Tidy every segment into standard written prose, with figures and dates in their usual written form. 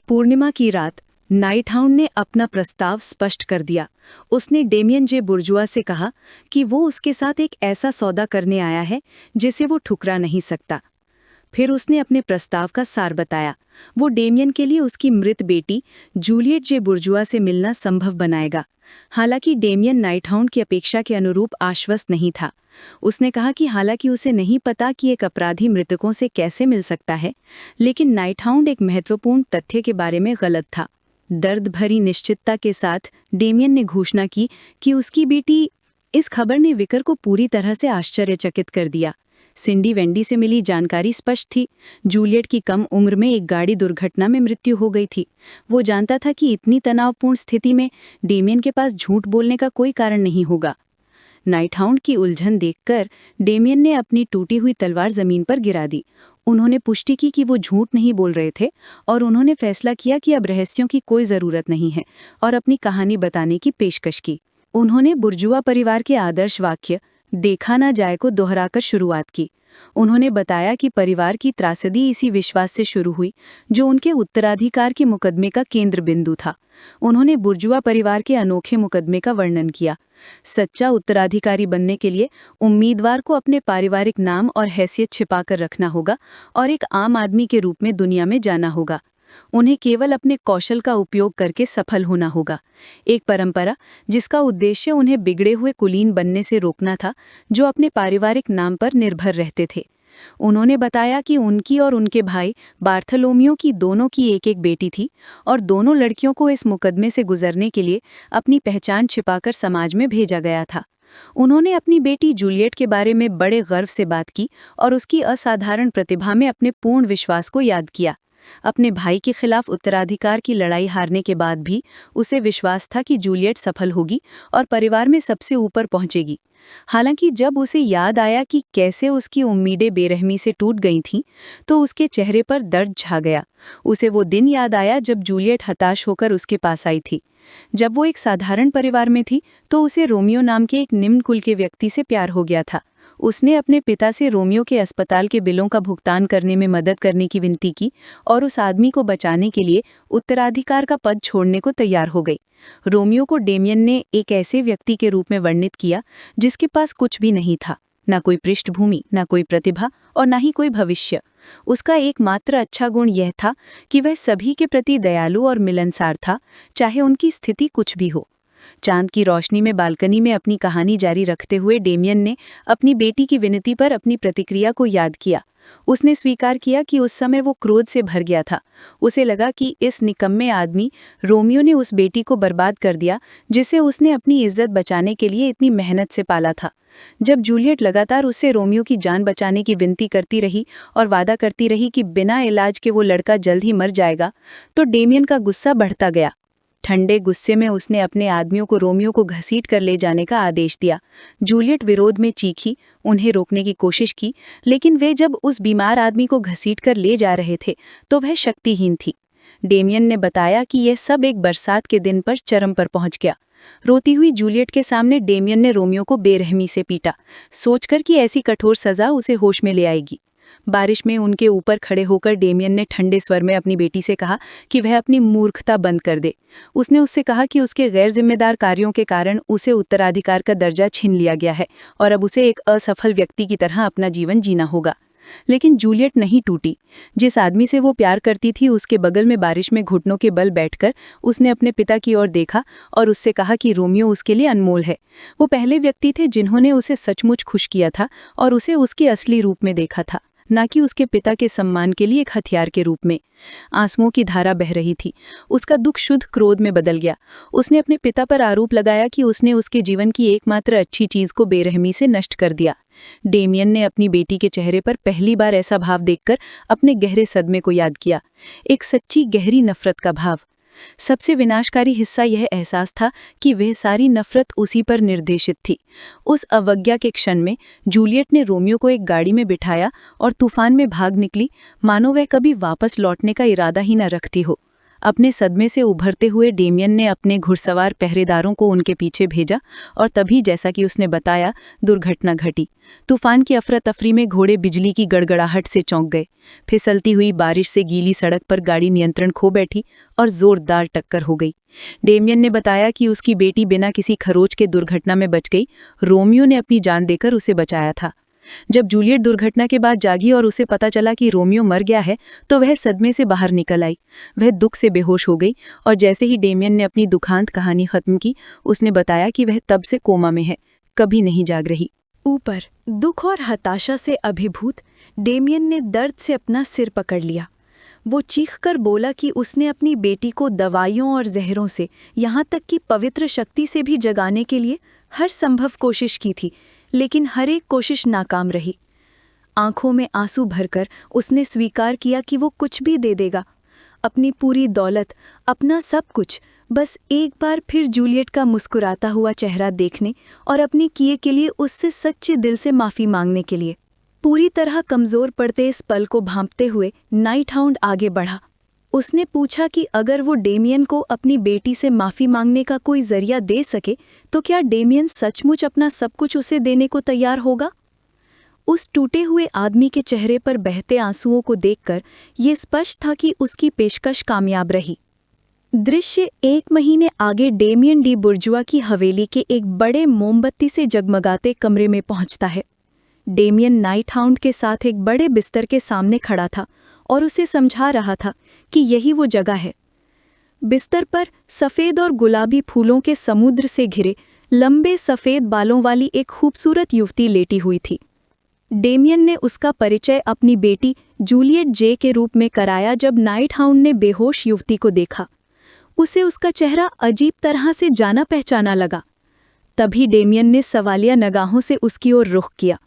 पूर्णिमा की रात नाइटहाउंड ने अपना प्रस्ताव स्पष्ट कर दिया। उसने डेमियन जे बुर्जुआ से कहा कि वो उसके साथ एक ऐसा सौदा करने आया है जिसे वो ठुकरा नहीं सकता। फिर उसने अपने प्रस्ताव का सार बताया। वो डेमियन के लिए उसकी मृत बेटी जूलियट जे बुर्जुआ से मिलना संभव बनाएगा। हालांकि डेमियन नाइटहाउंड की अपेक्षा के अनुरूप आश्वस्त नहीं था। उसने कहा कि हालांकि उसे नहीं पता कि एक अपराधी मृतकों से कैसे मिल सकता है, लेकिन नाइटहाउंड एक महत्वपूर्ण तथ्य के बारे में गलत था। दर्द भरी निश्चितता के साथ डेमियन ने घोषणा की कि उसकी बेटी। इस खबर ने विकर को पूरी तरह से आश्चर्यचकित कर दिया। सिंडी वेंडी से मिली जानकारी स्पष्ट थी। जूलियट की कम उम्र में एक गाड़ी दुर्घटना में मृत्यु हो गई थी। वो जानता था कि इतनी तनावपूर्ण स्थिति में डेमियन के पास झूठ बोलने का कोई कारण नहीं होगा। नाइटहाउंड की उलझन देखकर डेमियन ने अपनी टूटी हुई तलवार जमीन पर गिरा दी। उन्होंने पुष्टि की कि वो झूठ नहीं बोल रहे थे और उन्होंने फैसला किया कि अब रहस्यों की कोई जरूरत नहीं है और अपनी कहानी बताने की पेशकश की। उन्होंने बुर्जुआ परिवार के आदर्श वाक्य देखा ना जाए को दोहराकर शुरुआत की। उन्होंने बताया कि परिवार की त्रासदी इसी विश्वास से शुरू हुई जो उनके उत्तराधिकार के मुकदमे का केंद्र बिंदु था। उन्होंने बुर्जुआ परिवार के अनोखे मुकदमे का वर्णन किया। सच्चा उत्तराधिकारी बनने के लिए उम्मीदवार को अपने पारिवारिक नाम और हैसियत छिपाकर रखना होगा और एक आम आदमी के रूप में दुनिया में जाना होगा। उन्हें केवल अपने कौशल का उपयोग करके सफल होना होगा। एक परंपरा जिसका उद्देश्य उन्हें बिगड़े हुए कुलीन बनने से रोकना था, जो अपने पारिवारिक नाम पर निर्भर रहते थे। उन्होंने बताया कि उनकी और उनके भाई बार्थलोमियो की दोनों की एक बेटी थी और दोनों लड़कियों को इस मुकदमे से गुजरने के लिए अपनी पहचान छिपाकर समाज में भेजा गया था। उन्होंने अपनी बेटी जूलियट के बारे में बड़े गर्व से बात की और उसकी असाधारण प्रतिभा में अपने पूर्ण विश्वास को याद किया। अपने भाई के खिलाफ उत्तराधिकार की लड़ाई हारने के बाद भी उसे विश्वास था कि जूलियट सफल होगी और परिवार में सबसे ऊपर पहुंचेगी। हालांकि जब उसे याद आया कि कैसे उसकी उम्मीदें बेरहमी से टूट गई थीं, तो उसके चेहरे पर दर्द छा गया। उसे वो दिन याद आया जब जूलियट हताश होकर उसके पास आई थी। जब वो एक साधारण परिवार में थी, तो उसे रोमियो नाम के एक निम्न कुल के व्यक्ति से प्यार हो गया था। उसने अपने पिता से रोमियो के अस्पताल के बिलों का भुगतान करने में मदद करने की विनती की और उस आदमी को बचाने के लिए उत्तराधिकार का पद छोड़ने को तैयार हो गई। रोमियो को डेमियन ने एक ऐसे व्यक्ति के रूप में वर्णित किया जिसके पास कुछ भी नहीं था, ना कोई पृष्ठभूमि, ना कोई प्रतिभा और ना ही कोई भविष्य। उसका एकमात्र अच्छा गुण यह था कि वह सभी के प्रति दयालु और मिलनसार था, चाहे उनकी स्थिति कुछ भी हो। चांद की रोशनी में बालकनी में अपनी कहानी जारी रखते हुए डेमियन ने अपनी बेटी की विनती पर अपनी प्रतिक्रिया को याद किया। उसने स्वीकार किया कि उस समय वो क्रोध से भर गया था। उसे लगा कि इस निकम्मे आदमी रोमियो ने उस बेटी को बर्बाद कर दिया जिसे उसने अपनी इज्जत बचाने के लिए इतनी मेहनत से पाला था। जब जूलियट लगातार उससे रोमियो की जान बचाने की विनती करती रही और वादा करती रही कि बिना इलाज के वो लड़का जल्द ही मर जाएगा, तो डेमियन का गुस्सा बढ़ता गया। ठंडे गुस्से में उसने अपने आदमियों को रोमियो को घसीट कर ले जाने का आदेश दिया। जूलियट विरोध में चीखी, उन्हें रोकने की कोशिश की, लेकिन वे जब उस बीमार आदमी को घसीट कर ले जा रहे थे तो वह शक्तिहीन थी। डेमियन ने बताया कि यह सब एक बरसात के दिन पर चरम पर पहुंच गया। रोती हुई जूलियट के सामने डेमियन ने रोमियो को बेरहमी से पीटा, सोचकर कि ऐसी कठोर सजा उसे होश में ले आएगी। बारिश में उनके ऊपर खड़े होकर डेमियन ने ठंडे स्वर में अपनी बेटी से कहा कि वह अपनी मूर्खता बंद कर दे। उसने उससे कहा कि उसके गैर जिम्मेदार कार्यों के कारण उसे उत्तराधिकार का दर्जा छीन लिया गया है और अब उसे एक असफल व्यक्ति की तरह अपना जीवन जीना होगा। लेकिन जूलियट नहीं टूटी। जिस आदमी से वो प्यार करती थी, उसके बगल में बारिश में घुटनों के बल बैठकर उसने अपने पिता की ओर देखा और उससे कहा कि रोमियो उसके लिए अनमोल है। वो पहले व्यक्ति थे जिन्होंने उसे सचमुच खुश किया था और उसे उसके असली रूप में देखा था, न कि उसके पिता के सम्मान के लिए एक हथियार के रूप में। आंसुओं की धारा बह रही थी। उसका दुख शुद्ध क्रोध में बदल गया। उसने अपने पिता पर आरोप लगाया कि उसने उसके जीवन की एकमात्र अच्छी चीज को बेरहमी से नष्ट कर दिया। डेमियन ने अपनी बेटी के चेहरे पर पहली बार ऐसा भाव देखकर अपने गहरे सदमे को याद किया, एक सच्ची गहरी नफरत का भाव। सबसे विनाशकारी हिस्सा यह एहसास था कि वह सारी नफरत उसी पर निर्देशित थी। उस अवज्ञा के क्षण में जूलियट ने रोमियो को एक गाड़ी में बिठाया और तूफान में भाग निकली, मानो वह कभी वापस लौटने का इरादा ही न रखती हो। अपने सदमे से उभरते हुए डेमियन ने अपने घुड़सवार पहरेदारों को उनके पीछे भेजा और तभी, जैसा कि उसने बताया, दुर्घटना घटी। तूफान की अफरा-तफरी में घोड़े बिजली की गड़गड़ाहट से चौंक गए। फिसलती हुई बारिश से गीली सड़क पर गाड़ी नियंत्रण खो बैठी और जोरदार टक्कर हो गई। डेमियन ने बताया कि उसकी बेटी बिना किसी खरोच के दुर्घटना में बच गई। रोमियो ने अपनी जान देकर उसे बचाया था। जब जूलियट दुर्घटना के बाद जागी और उसे पता चला कि रोमियो मर गया है, तो वह सदमे से बाहर निकल आई। वह दुख से बेहोश हो गई और जैसे ही डेमियन ने अपनी दुखांत कहानी खत्म की, उसने बताया कि वह तब से कोमा में है, कभी नहीं जाग रही। ऊपर दुख और हताशा से अभिभूत डेमियन ने दर्द से अपना सिर पकड़ लिया। वो चीखकर बोला कि उसने अपनी बेटी को दवाइयों और जहरों से, यहाँ तक कि पवित्र शक्ति से भी जगाने के लिए हर संभव कोशिश की थी, लेकिन हर एक कोशिश नाकाम रही। आंखों में आंसू भरकर उसने स्वीकार किया कि वो कुछ भी दे देगा, अपनी पूरी दौलत, अपना सब कुछ, बस एक बार फिर जूलियट का मुस्कुराता हुआ चेहरा देखने और अपने किए के लिए उससे सच्चे दिल से माफ़ी मांगने के लिए। पूरी तरह कमज़ोर पड़ते इस पल को भांपते हुए नाइट हाउंड आगे बढ़ा। उसने पूछा कि अगर वो डेमियन को अपनी बेटी से माफ़ी मांगने का कोई जरिया दे सके तो क्या डेमियन सचमुच अपना सब कुछ उसे देने को तैयार होगा। उस टूटे हुए आदमी के चेहरे पर बहते आंसुओं को देखकर ये स्पष्ट था कि उसकी पेशकश कामयाब रही। दृश्य 1 महीने आगे डेमियन डी बुर्जुआ की हवेली के एक बड़े मोमबत्ती से जगमगाते कमरे में पहुंचता है। डेमियन नाइट हाउंड के साथ एक बड़े बिस्तर के सामने खड़ा था और उसे समझा रहा था कि यही वो जगह है। बिस्तर पर सफ़ेद और गुलाबी फूलों के समुद्र से घिरे लंबे सफ़ेद बालों वाली एक खूबसूरत युवती लेटी हुई थी। डेमियन ने उसका परिचय अपनी बेटी जूलियट जे के रूप में कराया। जब नाइट हाउंड ने बेहोश युवती को देखा, उसे उसका चेहरा अजीब तरह से जाना पहचाना लगा। तभी डेमियन ने सवालिया निगाहों से उसकी ओर रुख किया।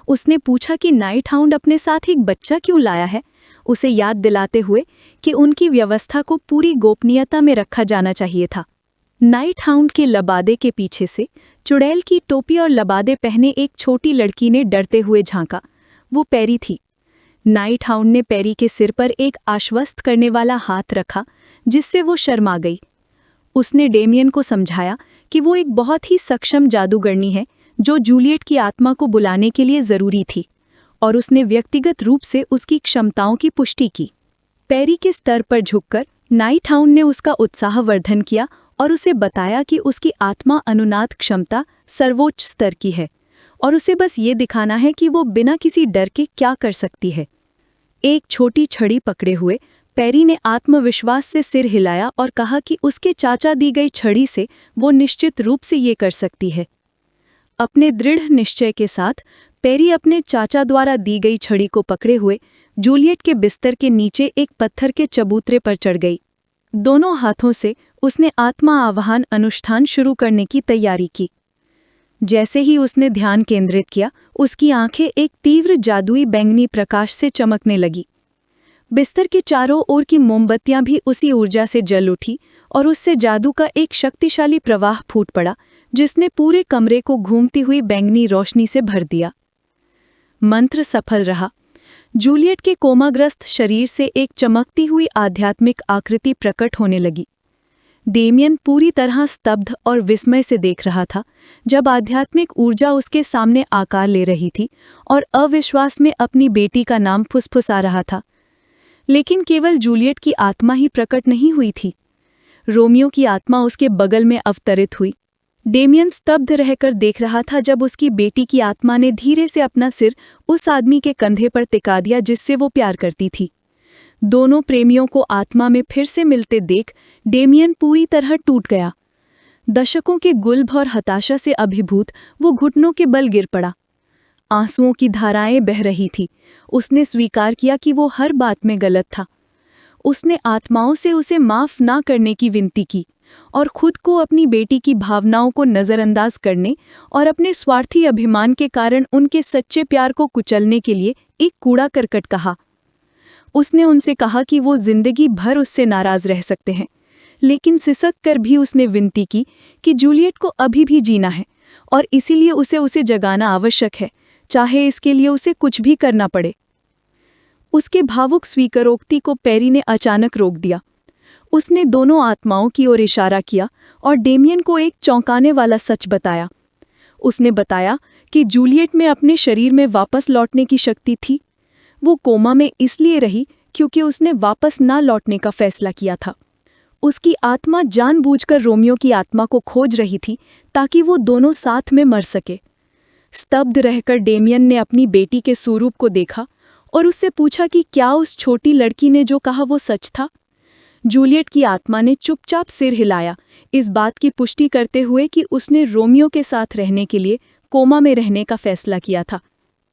उसने पूछा कि नाइट हाउंड अपने साथ एक बच्चा क्यों लाया है, उसे याद दिलाते हुए कि उनकी व्यवस्था को पूरी गोपनीयता में रखा जाना चाहिए था। नाइट हाउंड के लबादे के पीछे से चुड़ैल की टोपी और लबादे पहने एक छोटी लड़की ने डरते हुए झांका। वो पैरी थी। नाइट हाउंड ने पैरी के सिर पर एक आश्वस्त करने वाला हाथ रखा, जिससे वो शर्मा गई। उसने डेमियन को समझाया कि वो एक बहुत ही सक्षम जादूगरनी है जो जूलियट की आत्मा को बुलाने के लिए ज़रूरी थी, और उसने व्यक्तिगत रूप से उसकी क्षमताओं की पुष्टि की। पैरी के स्तर पर झुककर नाइट हाउंड ने उसका उत्साहवर्धन किया और उसे बताया कि उसकी आत्मा अनुनाद क्षमता सर्वोच्च स्तर की है और उसे बस ये दिखाना है कि वो बिना किसी डर के क्या कर सकती है। एक छोटी छड़ी पकड़े हुए पैरी ने आत्मविश्वास से सिर हिलाया और कहा कि उसके चाचा दी गई छड़ी से वो निश्चित रूप से ये कर सकती है। अपने दृढ़ निश्चय के साथ पैरी अपने चाचा द्वारा दी गई छड़ी को पकड़े हुए जूलियट के बिस्तर के नीचे एक पत्थर के चबूतरे पर चढ़ गई। दोनों हाथों से उसने आत्मा आवाहन अनुष्ठान शुरू करने की तैयारी की। जैसे ही उसने ध्यान केंद्रित किया, उसकी आंखें एक तीव्र जादुई बैंगनी प्रकाश से चमकने लगी। बिस्तर के चारों ओर की मोमबत्तियां भी उसी ऊर्जा से जल उठी और उससे जादू का एक शक्तिशाली प्रवाह फूट पड़ा, जिसने पूरे कमरे को घूमती हुई बैंगनी रोशनी से भर दिया। मंत्र सफल रहा। जूलियट के कोमाग्रस्त शरीर से एक चमकती हुई आध्यात्मिक आकृति प्रकट होने लगी। डेमियन पूरी तरह स्तब्ध और विस्मय से देख रहा था जब आध्यात्मिक ऊर्जा उसके सामने आकार ले रही थी और अविश्वास में अपनी बेटी का नाम फुसफुसा रहा था। लेकिन केवल जूलियट की आत्मा ही प्रकट नहीं हुई थी, रोमियो की आत्मा उसके बगल में अवतरित हुई। डेमियन स्तब्ध रहकर देख रहा था जब उसकी बेटी की आत्मा ने धीरे से अपना सिर उस आदमी के कंधे पर टिका दिया जिससे वो प्यार करती थी। दोनों प्रेमियों को आत्मा में फिर से मिलते देख डेमियन पूरी तरह टूट गया। दशकों के गुल्भ और हताशा से अभिभूत वो घुटनों के बल गिर पड़ा। आंसुओं की धाराएं बह रही थी। उसने स्वीकार किया कि वो हर बात में गलत था। उसने आत्माओं से उसे माफ़ ना करने की विनती की और खुद को अपनी बेटी की भावनाओं को नज़रअंदाज करने और अपने स्वार्थी अभिमान के कारण उनके सच्चे प्यार को कुचलने के लिए एक कूड़ा करकट कहा। उसने उनसे कहा कि वो जिंदगी भर उससे नाराज़ रह सकते हैं, लेकिन सिसक कर भी उसने विनती की कि जूलियट को अभी भी जीना है और इसीलिए उसे जगाना आवश्यक है, चाहे इसके लिए उसे कुछ भी करना पड़े। उसके भावुक स्वीकारोक्ति को पैरी ने अचानक रोक दिया। उसने दोनों आत्माओं की ओर इशारा किया और डेमियन को एक चौंकाने वाला सच बताया। उसने बताया कि जूलियट में अपने शरीर में वापस लौटने की शक्ति थी। वो कोमा में इसलिए रही क्योंकि उसने वापस ना लौटने का फैसला किया था। उसकी आत्मा जानबूझकर रोमियो की आत्मा को खोज रही थी ताकि वो दोनों साथ में मर सके। स्तब्ध रहकर डेमियन ने अपनी बेटी के स्वरूप को देखा और उससे पूछा कि क्या उस छोटी लड़की ने जो कहा वो सच था। जूलियट की आत्मा ने चुपचाप सिर हिलाया, इस बात की पुष्टि करते हुए कि उसने रोमियो के साथ रहने के लिए कोमा में रहने का फैसला किया था।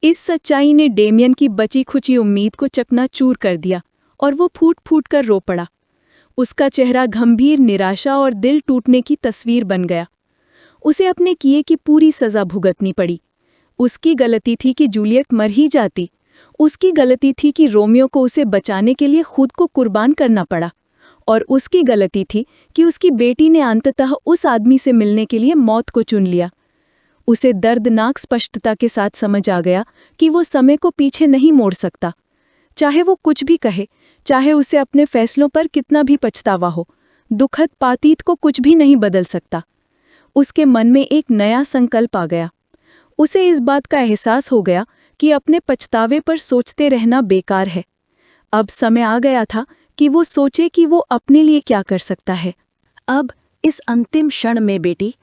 इस सच्चाई ने डेमियन की बची खुची उम्मीद को चकनाचूर कर दिया और वो फूट फूट कर रो पड़ा। उसका चेहरा गंभीर निराशा और दिल टूटने की तस्वीर बन गया। उसे अपने किए की पूरी सजा भुगतनी पड़ी। उसकी गलती थी कि जूलियट मर ही जाती। उसकी गलती थी कि रोमियो को उसे बचाने के लिए खुद को कुर्बान करना पड़ा। और उसकी गलती थी कि उसकी बेटी ने अंततः उस आदमी से मिलने के लिए मौत को चुन लिया। उसे दर्दनाक स्पष्टता के साथ समझ आ गया कि वो समय को पीछे नहीं मोड़ सकता। चाहे वो कुछ भी कहे, चाहे उसे अपने फैसलों पर कितना भी पछतावा हो, दुखद पातीत को कुछ भी नहीं बदल सकता। उसके मन में एक नया संकल्प आ गया। उसे इस बात का एहसास हो गया कि अपने पछतावे पर सोचते रहना बेकार है। अब समय आ गया था कि वो सोचे कि वो अपने लिए क्या कर सकता है। अब इस अंतिम क्षण में बेटी,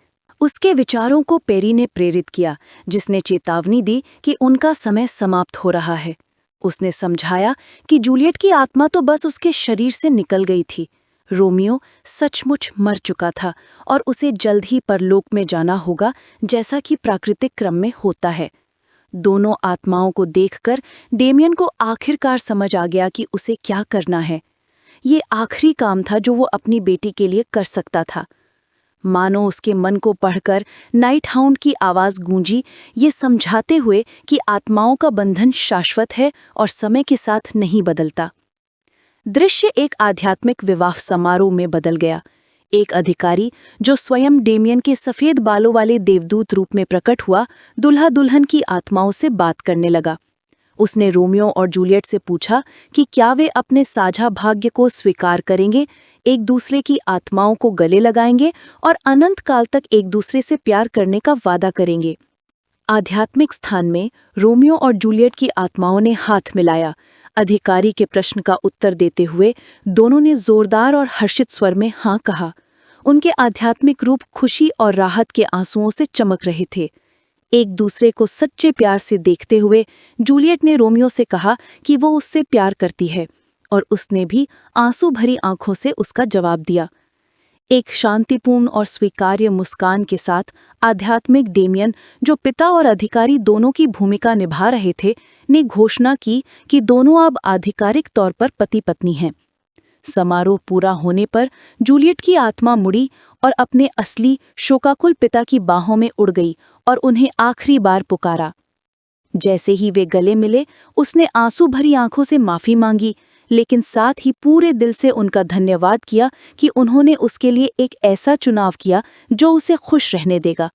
उसके विचारों को पेरी ने प्रेरित किया, जिसने चेतावनी दी कि उनका समय समाप्त हो रहा है। उसने समझाया कि जूलियट की आत्मा तो बस उसके शरीर से निकल गई थी। रोमियो सचमुच मर चुका था और उसे जल्द ही परलोक में जाना होगा, जैसा कि प्राकृतिक क्रम में होता है। दोनों आत्माओं को देखकर डेमियन को आखिरकार समझ आ गया कि उसे क्या करना है। ये आखिरी काम था जो वो अपनी बेटी के लिए कर सकता था। मानो उसके मन को पढ़कर नाइट हाउंड की आवाज़ गूंजी, ये समझाते हुए कि आत्माओं का बंधन शाश्वत है और समय के साथ नहीं बदलता। दृश्य एक आध्यात्मिक विवाह समारोह में बदल गया। एक अधिकारी जो स्वयं डेमियन के सफ़ेद बालों वाले देवदूत रूप में प्रकट हुआ, दुल्हा दुल्हन की आत्माओं से बात करने लगा। उसने रोमियो और जूलियट से पूछा कि क्या वे अपने साझा भाग्य को स्वीकार करेंगे, एक दूसरे की आत्माओं को गले लगाएंगे और अनंत काल तक एक दूसरे से प्यार करने का वादा करेंगे। आध्यात्मिक स्थान में रोमियो और जूलियट की आत्माओं ने हाथ मिलाया। अधिकारी के प्रश्न का उत्तर देते हुए दोनों ने जोरदार और हर्षित स्वर में हाँ कहा। उनके आध्यात्मिक रूप खुशी और राहत के आंसुओं से चमक रहे थे। एक दूसरे को सच्चे प्यार से देखते हुए जूलियट ने रोमियो से कहा कि वो उससे प्यार करती है, और उसने भी आंसू भरी आंखों से उसका जवाब दिया। एक शांतिपूर्ण और स्वीकार्य मुस्कान के साथ आध्यात्मिक डेमियन, जो पिता और अधिकारी दोनों की भूमिका निभा रहे थे, ने घोषणा की कि दोनों अब आधिकारिक तौर पर पति पत्नी हैं। समारोह पूरा होने पर जूलियट की आत्मा मुड़ी और अपने असली शोकाकुल पिता की बाहों में उड़ गई और उन्हें आखिरी बार पुकारा। जैसे ही वे गले मिले, उसने आंसू भरी आंखों से माफी मांगी, लेकिन साथ ही पूरे दिल से उनका धन्यवाद किया कि उन्होंने उसके लिए एक ऐसा चुनाव किया जो उसे खुश रहने देगा।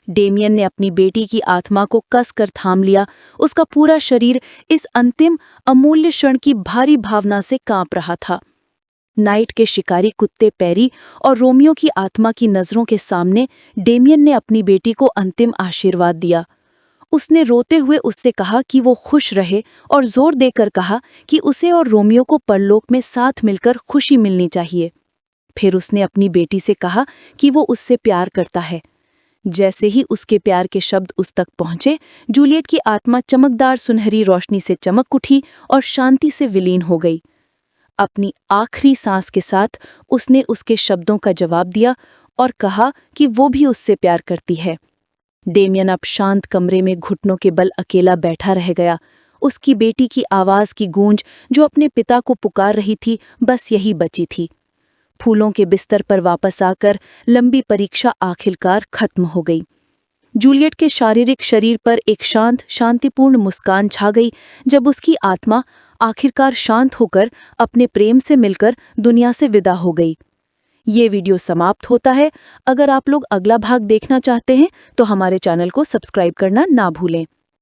डेमियन ने अपनी बेटी की आत्मा को कसकर थाम लिया। उसका पूरा शरीर इस अंतिम अमूल्य क्षण की भारी भावना से कांप रहा था। नाइट के शिकारी कुत्ते पेरी और रोमियो की आत्मा की नज़रों के सामने डेमियन ने अपनी बेटी को अंतिम आशीर्वाद दिया। उसने रोते हुए उससे कहा कि वो खुश रहे और जोर देकर कहा कि उसे और रोमियो को परलोक में साथ मिलकर खुशी मिलनी चाहिए। फिर उसने अपनी बेटी से कहा कि वो उससे प्यार करता है। जैसे ही उसके प्यार के शब्द उस तक पहुंचे, जूलियट की आत्मा चमकदार सुनहरी रोशनी से चमक उठी और शांति से विलीन हो गई। अपनी आखिरी सांस के साथ उसने उसके शब्दों का जवाब दिया और कहा कि वो भी उससे प्यार करती है। डेमियन अब शांत कमरे में घुटनों के बल अकेला बैठा रह गया। उसकी बेटी की आवाज़ की गूंज जो अपने पिता को पुकार रही थी, बस यही बची थी। फूलों के बिस्तर पर वापस आकर लंबी परीक्षा आखिरकार खत्म हो गई। जूलियट के शारीरिक शरीर पर एक शांत, शांतिपूर्ण मुस्कान छा गई जब उसकी आत्मा आखिरकार शांत होकर अपने प्रेम से मिलकर दुनिया से विदा हो गई। ये वीडियो समाप्त होता है। अगर आप लोग अगला भाग देखना चाहते हैं तो हमारे चैनल को सब्सक्राइब करना ना भूलें।